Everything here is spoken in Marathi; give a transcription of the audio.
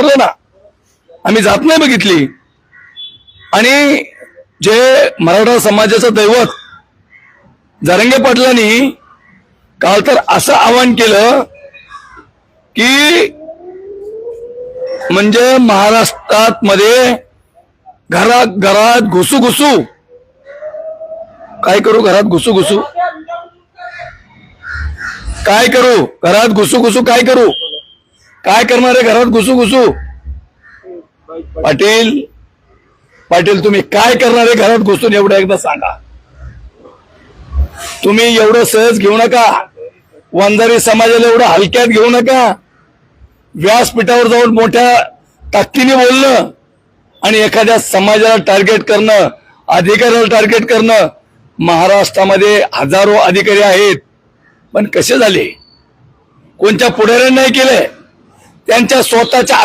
मारलं ना, आम्ही जात नाही बघितली. आणि जे मराठा समाजाचं दैवत जरांगे पाटलांनी काल तर असं आवाहन केलं की म्हणजे महाराष्ट्रात मध्ये घरात घरात घुसू काय करू, घरात घुसू काय करू, घरात घुसू काय करू, काय करणार आहे घरात घुसू. पाटील तुम्ही काय करणार आहे घरात घुसून एवढं एकदा सांगा. तुम्ही एवढं सहज घेऊ नका, वंजारी समाजाला एवढं हलक्यात घेऊ नका. व्यासपीठावर जाऊन मोठ्या ताकदीने बोलणं आणि एखाद्या समाजाला टार्गेट करणं, अधिकाऱ्याला टार्गेट करणं. महाराष्ट्रामध्ये हजारो अधिकारी आहेत, पण कसे झाले? कोणत्या पुढाऱ्यांनी नाही केले, त्यांच्या स्वतःच्या